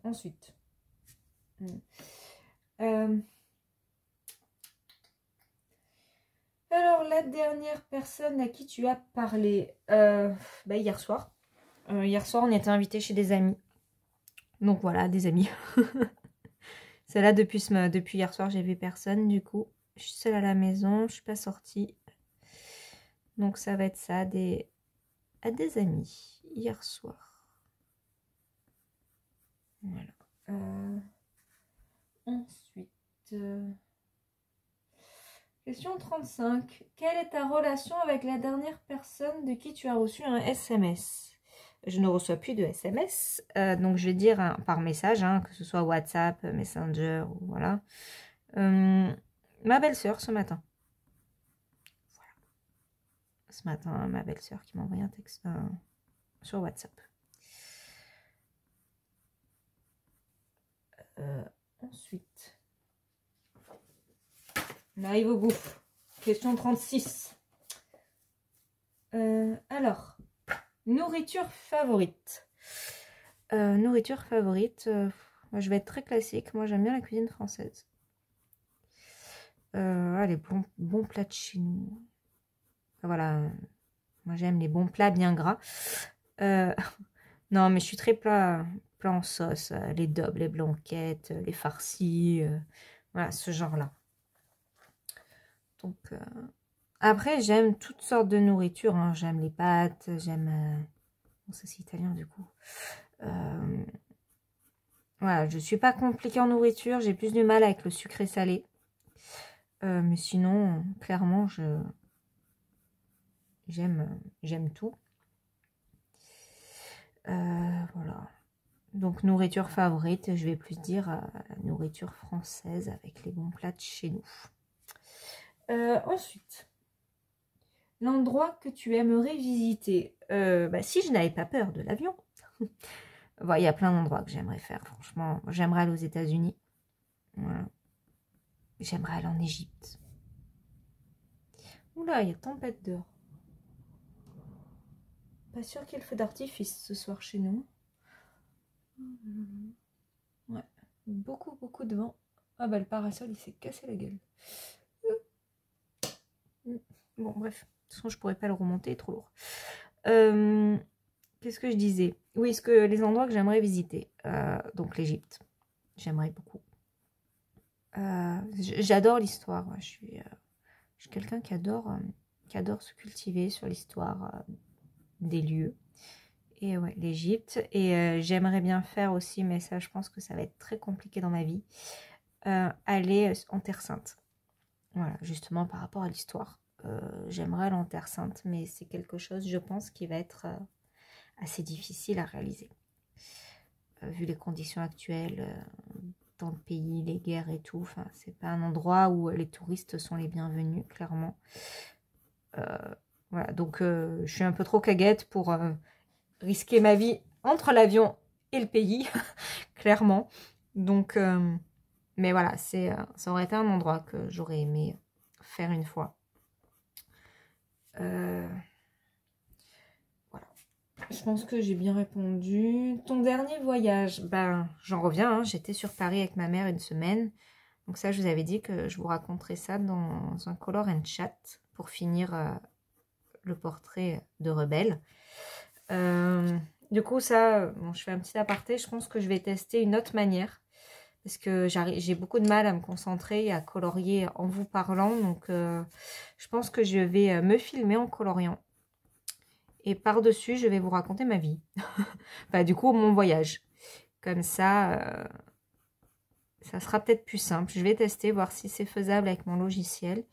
Ensuite. Alors, la dernière personne à qui tu as parlé, bah, hier soir. Hier soir, on était invités chez des amis. Donc voilà, des amis. C'est là depuis hier soir, j'ai vu personne. Du coup, je suis seule à la maison, je suis pas sortie. Donc ça va être ça, à des amis hier soir. Voilà. Ensuite, question 35. Quelle est ta relation avec la dernière personne de qui tu as reçu un SMS? Je ne reçois plus de SMS, donc je vais dire par message, hein, que ce soit WhatsApp, Messenger, ou voilà. Ma belle-sœur ce matin. Voilà. Ce matin, ma belle-sœur qui m'a envoyé un texte sur WhatsApp. Ensuite, on arrive au bout. Question 36. Alors, nourriture favorite. Nourriture favorite, moi, je vais être très classique. Moi, j'aime bien la cuisine française. Les bons plats de chez nous. Voilà. Moi, j'aime les bons plats bien gras. Non, mais je suis très plat en sauce. Les daubes, les blanquettes, les farcis. Voilà, ce genre-là. Donc, après, j'aime toutes sortes de nourriture. Hein. J'aime les pâtes, j'aime... Bon, ça, c'est italien, du coup. Voilà, je suis pas compliquée en nourriture. J'ai plus du mal avec le sucré salé. Mais sinon, clairement, j'aime tout. Voilà. Donc, nourriture favorite, je vais plus dire la nourriture française avec les bons plats de chez nous. Ensuite, l'endroit que tu aimerais visiter. Bah, si je n'avais pas peur de l'avion. Bon, il y a plein d'endroits que j'aimerais faire, franchement. J'aimerais aller aux États-Unis. Voilà. J'aimerais aller en Égypte. Oula, il y a tempête dehors. Pas sûr qu'il y ait le feu d'artifice ce soir chez nous. Ouais, beaucoup de vent. Ah bah le parasol il s'est cassé la gueule. Bon bref, de toute façon je pourrais pas le remonter, il est trop lourd. Qu'est-ce que je disais? Oui, les endroits que j'aimerais visiter. Donc l'Égypte, j'aimerais beaucoup. J'adore l'histoire. Je suis quelqu'un qui adore se cultiver sur l'histoire des lieux. Et ouais, l'Égypte. Et j'aimerais bien faire aussi, mais ça, je pense que ça va être très compliqué dans ma vie, aller en Terre Sainte. Voilà, justement par rapport à l'histoire. J'aimerais aller en Terre Sainte, mais c'est quelque chose, je pense, qui va être assez difficile à réaliser. Vu les conditions actuelles dans le pays, les guerres et tout, enfin, c'est pas un endroit où les touristes sont les bienvenus, clairement. Voilà, donc je suis un peu trop caguette pour risquer ma vie entre l'avion et le pays, clairement. Donc, mais voilà, ça aurait été un endroit que j'aurais aimé faire une fois. Voilà. Je pense que j'ai bien répondu. Ton dernier voyage, ben, j'en reviens, hein, j'étais sur Paris avec ma mère une semaine. Donc ça, je vous avais dit que je vous raconterai ça dans un Color and Chat pour finir le portrait de Rebelle. Du coup, ça, bon, je fais un petit aparté. Je pense que je vais tester une autre manière. Parce que j'ai beaucoup de mal à me concentrer et à colorier en vous parlant. Donc, je pense que je vais me filmer en coloriant. Et par-dessus, je vais vous raconter ma vie. Enfin, du coup, mon voyage. Comme ça, ça sera peut-être plus simple. Je vais tester, voir si c'est faisable avec mon logiciel.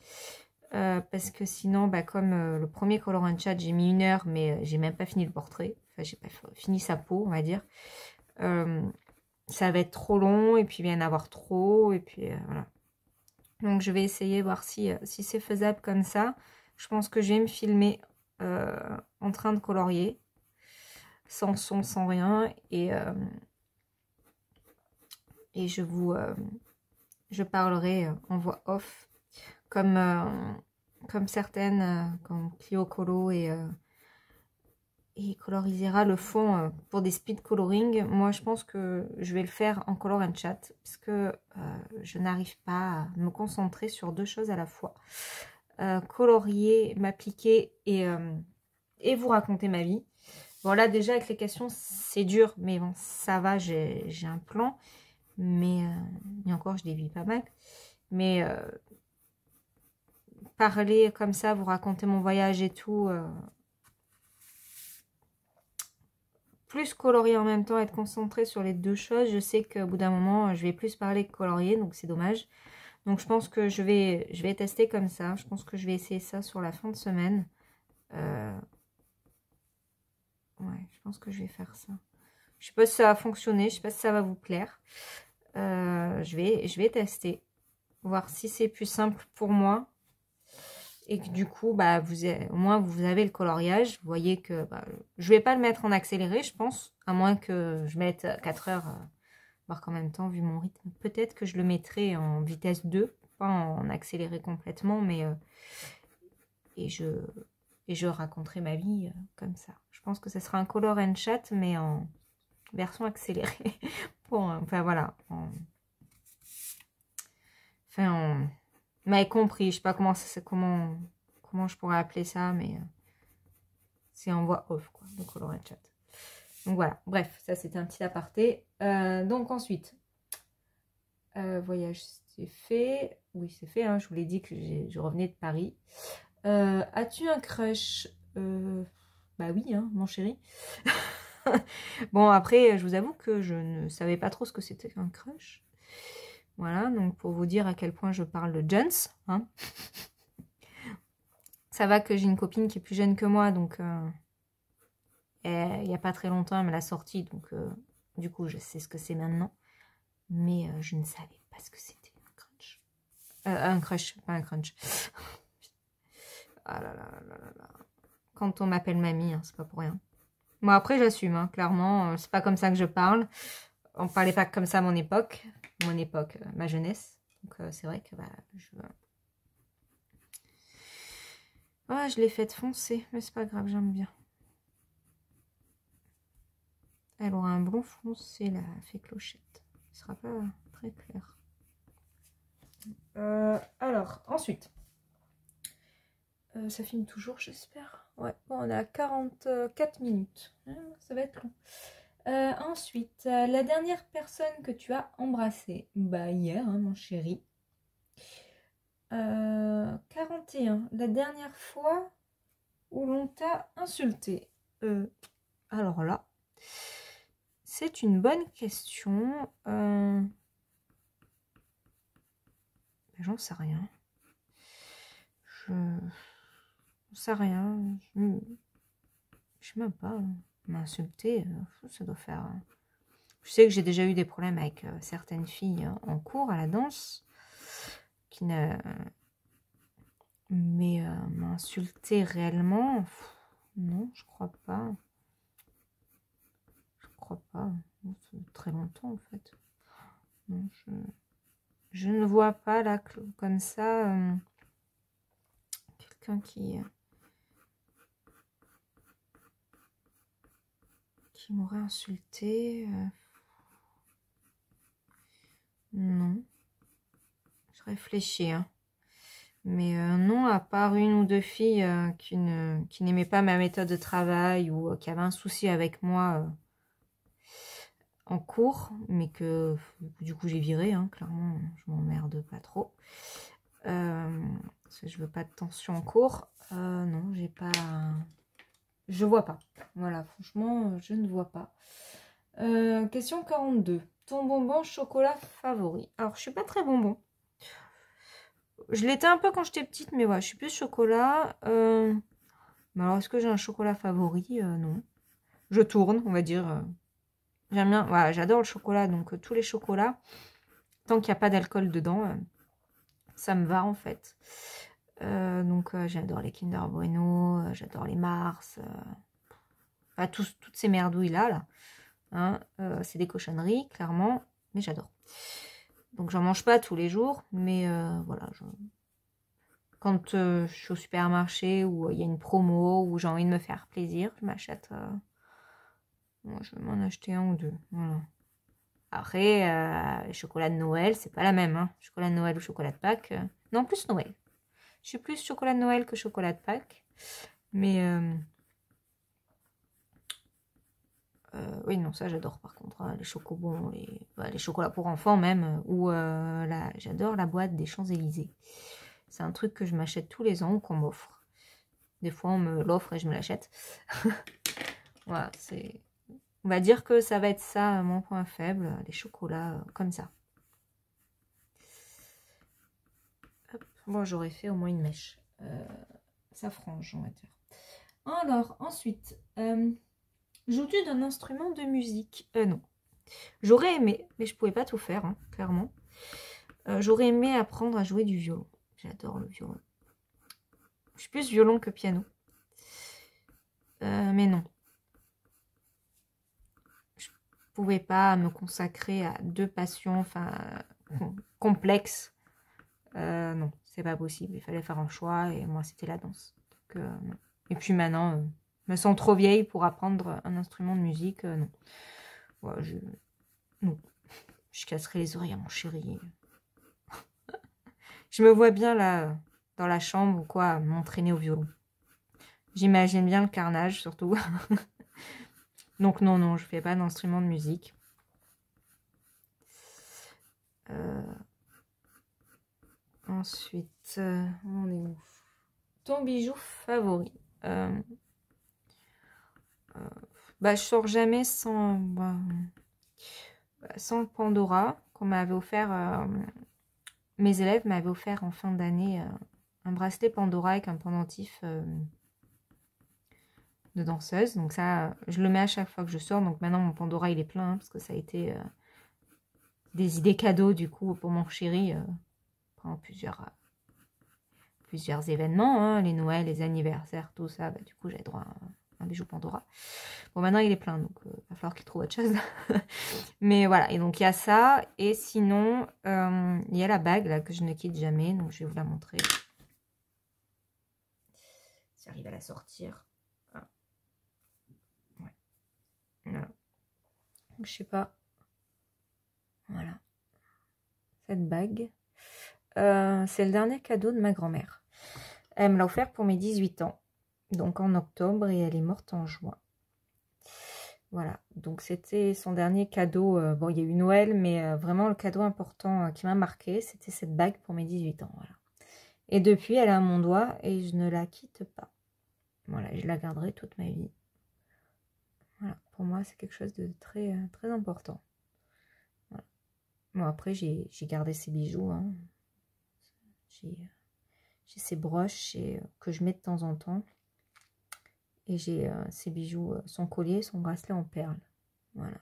Parce que sinon, bah, comme le premier Color and Chat, j'ai mis 1 heure, mais j'ai même pas fini le portrait. Enfin, j'ai pas fini sa peau, on va dire. Ça va être trop long, et puis il va y en avoir trop, et puis voilà. Donc, je vais essayer, voir si c'est faisable comme ça. Je pense que je vais me filmer en train de colorier, sans son, sans rien, et je parlerai en voix off, comme certaines, comme Clio Colo et Colorisera le font pour des speed coloring. Moi, je pense que je vais le faire en Color and Chat, parce que je n'arrive pas à me concentrer sur 2 choses à la fois. Colorier, m'appliquer et vous raconter ma vie. Bon, là, déjà, avec les questions, c'est dur, mais bon, ça va, j'ai un plan. Mais encore, je dévie pas mal. Mais parler comme ça, vous raconter mon voyage et tout, plus colorier en même temps, être concentré sur les 2 choses. Je sais qu'au bout d'un moment, je vais plus parler que colorier, donc c'est dommage. Donc je pense que je vais tester comme ça. Je pense que je vais essayer ça sur la fin de semaine. Ouais, je pense que je vais faire ça. Je sais pas si ça va fonctionner, je sais pas si ça va vous plaire. Je vais tester, voir si c'est plus simple pour moi. Et que du coup, bah, au moins vous avez le coloriage. Vous voyez que bah, je vais pas le mettre en accéléré, je pense. À moins que je mette 4 heures, voir qu'en même temps, vu mon rythme, peut-être que je le mettrai en vitesse 2, pas en accéléré complètement, mais et je raconterai ma vie comme ça. Je pense que ce sera un color and chat, mais en version accélérée. Bon, enfin voilà. Enfin, vous m'avez compris. Je sais pas comment je pourrais appeler ça, mais c'est en voix off, quoi, le color and chat. Donc voilà. Bref, ça c'était un petit aparté. Donc ensuite, voyage c'est fait. Oui, c'est fait. Hein, je vous l'ai dit que je revenais de Paris. As-tu un crush? Bah oui, hein, mon chéri. Bon, après, je vous avoue que je ne savais pas trop ce que c'était qu'un crush. Voilà, donc pour vous dire à quel point je parle de Jones. Hein. Ça va que j'ai une copine qui est plus jeune que moi, donc il n'y a pas très longtemps, elle me l'a sorti, donc du coup, je sais ce que c'est maintenant. Mais je ne savais pas ce que c'était un crunch. Un crush, pas un crunch. Ah là là là là là. Quand on m'appelle mamie, hein, c'est pas pour rien. Bon, après, j'assume, hein, clairement. C'est pas comme ça que je parle. On parlait pas comme ça à mon époque. Mon époque, ma jeunesse. Donc, c'est vrai que bah, je l'ai faite foncer. Mais c'est pas grave, j'aime bien. Elle aura un blond foncé, la fée Clochette. Ce sera pas très clair. Alors, ensuite. Ça filme toujours, j'espère. Ouais, bon, on est à 44 minutes. Ça va être long. Ensuite, la dernière personne que tu as embrassée. Bah, hier, hein, mon chéri. 41. La dernière fois où l'on t'a insulté. Alors là, c'est une bonne question. J'en sais rien. Je sais rien. Je sais même pas. m'insulter, ça doit faire... Je sais que j'ai déjà eu des problèmes avec certaines filles en cours à la danse, qui ne... Mais m'insulter réellement, non, je crois pas. Je crois pas. Ça fait très longtemps en fait. Non, je ne vois pas là comme ça quelqu'un qui m'aurait insulté. Non. Je réfléchis, hein. Mais non, à part une ou deux filles qui n'aimaient pas ma méthode de travail ou qui avaient un souci avec moi en cours, mais que du coup j'ai viré, hein, clairement, je m'emmerde pas trop. Parce que je veux pas de tension en cours. Non, j'ai pas... Je vois pas. Voilà, franchement, je ne vois pas. Question 42. Ton bonbon chocolat favori? Alors, je suis pas très bonbon. Je l'étais un peu quand j'étais petite, mais voilà, je suis plus chocolat. Mais alors, est-ce que j'ai un chocolat favori? Non. Je tourne, on va dire. J'aime bien, voilà, j'adore le chocolat, donc tous les chocolats, tant qu'il n'y a pas d'alcool dedans, ça me va en fait. Donc j'adore les Kinder Bueno, j'adore les Mars, enfin, toutes ces merdouilles là. Hein, c'est des cochonneries, clairement, mais j'adore. Donc j'en mange pas tous les jours, mais voilà, quand je suis au supermarché ou il y a une promo ou j'ai envie de me faire plaisir, je m'achète. Moi, je vais m'en acheter un ou deux. Voilà. Après, les chocolats de Noël, c'est pas la même. Hein. Chocolat de Noël ou chocolat de Pâques. Non, plus Noël. Je suis plus chocolat de Noël que chocolat de Pâques. Mais oui, non, ça j'adore par contre. Hein, les chocobons, les chocolats pour enfants même. Ou j'adore la boîte des Champs-Élysées. C'est un truc que je m'achète tous les ans ou qu'on m'offre. Des fois, on me l'offre et je me l'achète. Voilà, c'est... On va dire que ça va être ça, mon point faible. Les chocolats comme ça. Hop. Bon, j'aurais fait au moins une mèche. Ça frange, on va dire. Alors, ensuite... joues-tu d'un instrument de musique? Non. J'aurais aimé, mais je pouvais pas tout faire, hein, clairement. J'aurais aimé apprendre à jouer du violon. J'adore le violon. Je suis plus violon que piano. Mais non. Je pouvais pas me consacrer à deux passions, enfin, complexes. Non, c'est pas possible. Il fallait faire un choix et moi, c'était la danse. Donc, non. Et puis maintenant, je me sens trop vieille pour apprendre un instrument de musique. Non. Ouais, non. Je casserai les oreilles à mon chéri. Je me vois bien là, dans la chambre ou quoi, m'entraîner au violon. J'imagine bien le carnage surtout. Donc non, je fais pas d'instrument de musique. Ensuite, on est où? Ton bijou favori? Je sors jamais sans le Pandora qu'on m'avait offert. Mes élèves m'avaient offert en fin d'année un bracelet Pandora avec un pendentif de danseuse. Donc ça, je le mets à chaque fois que je sors. Donc maintenant, mon Pandora, il est plein hein, parce que ça a été des idées cadeaux du coup pour mon chéri pendant plusieurs événements. Hein, les Noëls, les anniversaires, tout ça. Bah, du coup, j'ai droit à un bijou Pandora. Bon, maintenant, il est plein. Donc, il va falloir qu'il trouve autre chose. Mais voilà. Et donc, il y a ça. Et sinon, il y a la bague là que je ne quitte jamais. Donc, je vais vous la montrer. Si j'arrive à la sortir. Voilà. Donc, je sais pas. Voilà. Cette bague. C'est le dernier cadeau de ma grand-mère. Elle me l'a offert pour mes 18 ans. Donc en octobre et elle est morte en juin. Voilà. Donc c'était son dernier cadeau. Bon, il y a eu Noël, mais vraiment le cadeau important qui m'a marqué, c'était cette bague pour mes 18 ans. Voilà. Et depuis, elle est à mon doigt et je ne la quitte pas. Voilà, je la garderai toute ma vie. Voilà, pour moi, c'est quelque chose de très, très important. Voilà. Bon, après, j'ai gardé ces bijoux. Hein. J'ai ces broches que je mets de temps en temps. Et j'ai ses bijoux, son collier, son bracelet en perles. Voilà.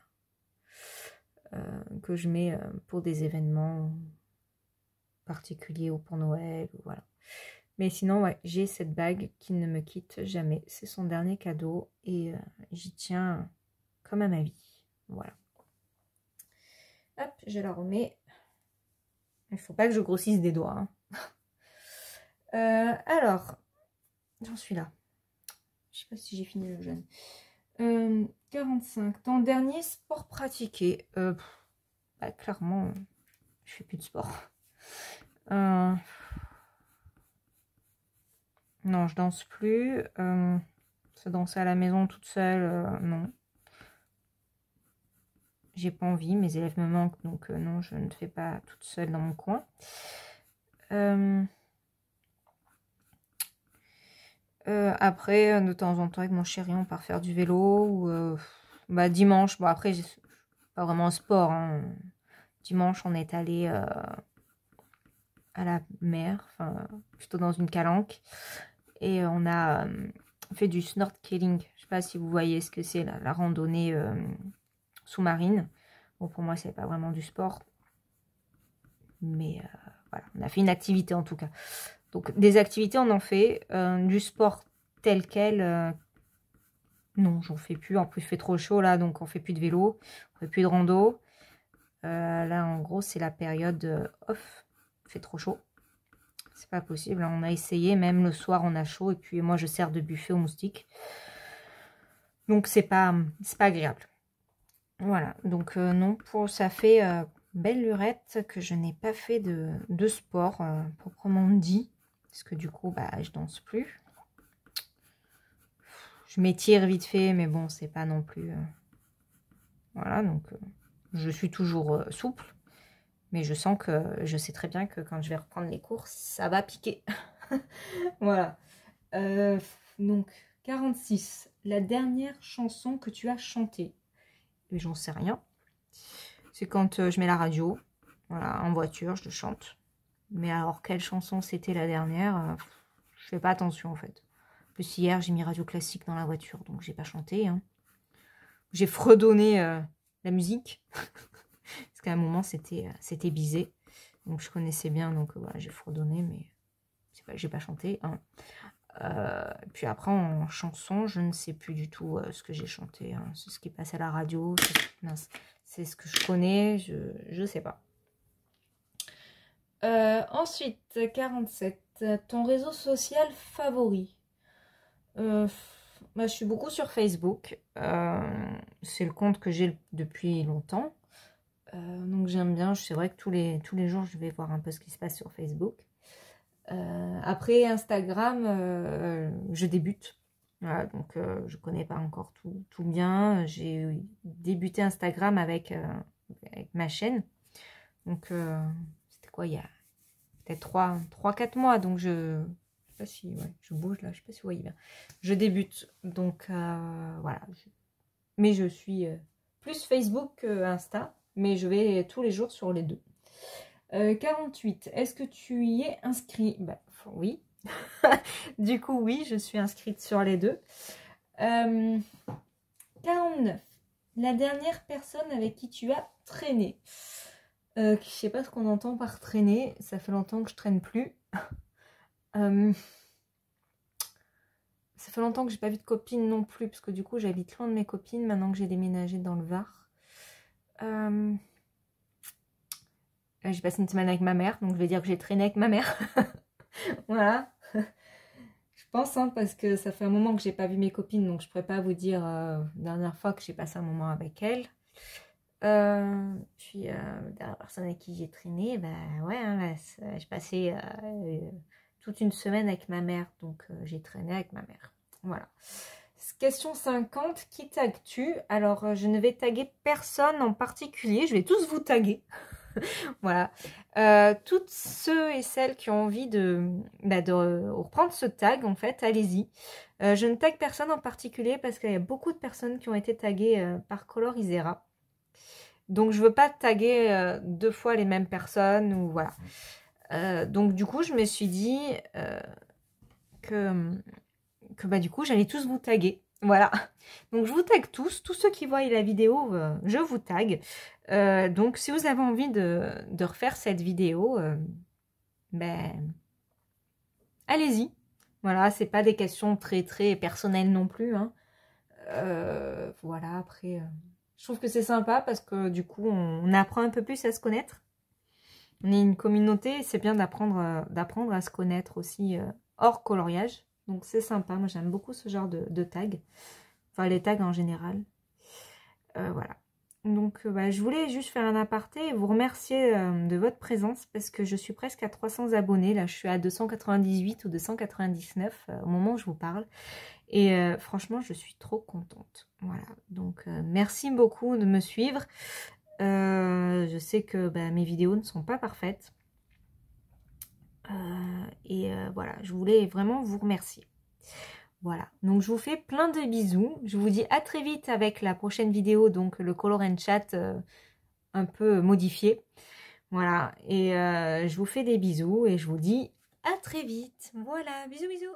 Que je mets pour des événements particuliers ou pour Noël. Voilà. Mais sinon, ouais, j'ai cette bague qui ne me quitte jamais. C'est son dernier cadeau et j'y tiens comme à ma vie. Voilà. Hop, je la remets. Il ne faut pas que je grossisse des doigts. Hein. Alors, j'en suis là. Je sais pas si j'ai fini le jeûne. 45. Ton dernier sport pratiqué. Bah, clairement, je fais plus de sport. Non, je danse plus. Se danser à la maison toute seule, non. J'ai pas envie, mes élèves me manquent, donc non, je ne fais pas toute seule dans mon coin. Après, de temps en temps, avec mon chéri, on part faire du vélo. Ou, bah, dimanche, bon après, pas vraiment un sport. Hein. Dimanche, on est allé à la mer, enfin, plutôt dans une calanque. Et on a fait du snorkeling. Je sais pas si vous voyez ce que c'est, la randonnée sous-marine. Bon, pour moi, c'est pas vraiment du sport. Mais voilà, on a fait une activité en tout cas. Donc, des activités, on en fait. Du sport tel quel, non, j'en fais plus. En plus, il fait trop chaud là, donc on fait plus de vélo. On fait plus de rando. Là, en gros, c'est la période off. Il fait trop chaud. C'est pas possible. On a essayé, même le soir, on a chaud. Et puis, moi, je sers de buffet aux moustiques. Donc, c'est pas agréable. Voilà. Donc, non, ça fait belle lurette que je n'ai pas fait de sport proprement dit. Parce que du coup, bah, je danse plus. Je m'étire vite fait, mais bon, c'est pas non plus... Voilà, donc je suis toujours souple. Mais je sens que je sais très bien que quand je vais reprendre les cours, ça va piquer. Voilà. Donc, 46. La dernière chanson que tu as chantée. Mais j'en sais rien. C'est quand je mets la radio. Voilà, en voiture, je le chante. Mais alors, quelle chanson c'était la dernière je fais pas attention en fait. En plus, hier, j'ai mis radio classique dans la voiture, donc j'ai pas chanté. Hein. J'ai fredonné la musique. Parce qu'à un moment, c'était Bizet. Donc, je connaissais bien, donc voilà, j'ai fredonné, mais j'ai pas chanté. Hein. Puis après, en chanson, je ne sais plus du tout ce que j'ai chanté. Hein. C'est ce qui passe à la radio. C'est ce que je connais, je sais pas. Ensuite, 47. Ton réseau social favori. Bah, je suis beaucoup sur Facebook. C'est le compte que j'ai depuis longtemps. Donc j'aime bien. C'est vrai que tous les jours, je vais voir un peu ce qui se passe sur Facebook. Après, Instagram, je débute. Voilà, donc je connais pas encore tout bien. J'ai débuté Instagram avec ma chaîne. Donc, c'était quoi, il y a peut-être 3-4 mois. Donc, je sais pas si... Ouais, je bouge là, je sais pas si vous voyez bien. Je débute. Donc, voilà. Mais je suis plus Facebook que Insta. Mais je vais tous les jours sur les deux. 48. Est-ce que tu y es inscrit? Bah, oui. Du coup, oui, je suis inscrite sur les deux. 49. La dernière personne avec qui tu as traîné. Je sais pas ce qu'on entend par traîner. Ça fait longtemps que je traîne plus. Ça fait longtemps que j'ai pas vu de copine non plus. Parce que du coup, j'habite loin de mes copines maintenant que j'ai déménagé dans le Var. J'ai passé une semaine avec ma mère. Donc, je vais dire que j'ai traîné avec ma mère. Voilà. Je pense, hein, parce que ça fait un moment que j'ai pas vu mes copines. Donc, je pourrais pas vous dire la dernière fois que j'ai passé un moment avec elles. Puis la dernière personne avec qui j'ai traîné, bah ouais, hein, j'ai passé toute une semaine avec ma mère, donc j'ai traîné avec ma mère. Voilà. Question 50, qui tagues-tu? Alors, je ne vais taguer personne en particulier, je vais tous vous taguer. Voilà. Toutes ceux et celles qui ont envie de reprendre ce tag, en fait, allez-y. Je ne tague personne en particulier parce qu'il y a beaucoup de personnes qui ont été taguées par Color Isera. Donc, je veux pas taguer 2 fois les mêmes personnes ou voilà. Donc, du coup, je me suis dit que que bah, du coup, j'allais tous vous taguer. Voilà. Donc, je vous tag tous ceux qui voient la vidéo, je vous tag. Donc, si vous avez envie de refaire cette vidéo, ben, allez-y. Voilà, c'est pas des questions très personnelles non plus. Hein. Voilà, après, je trouve que c'est sympa parce que du coup, on apprend un peu plus à se connaître. On est une communauté et c'est bien d'apprendre à se connaître aussi hors coloriage. Donc c'est sympa, moi j'aime beaucoup ce genre de tags. Enfin les tags en général. Voilà. Donc bah, je voulais juste faire un aparté et vous remercier de votre présence parce que je suis presque à 300 abonnés. Là je suis à 298 ou 299 au moment où je vous parle. Et franchement je suis trop contente. Voilà. Donc merci beaucoup de me suivre. Je sais que bah, mes vidéos ne sont pas parfaites. Voilà, je voulais vraiment vous remercier. Voilà, donc je vous fais plein de bisous. Je vous dis à très vite avec la prochaine vidéo, donc le Color and Chat un peu modifié. Voilà, et je vous fais des bisous et je vous dis à très vite. Voilà, bisous bisous.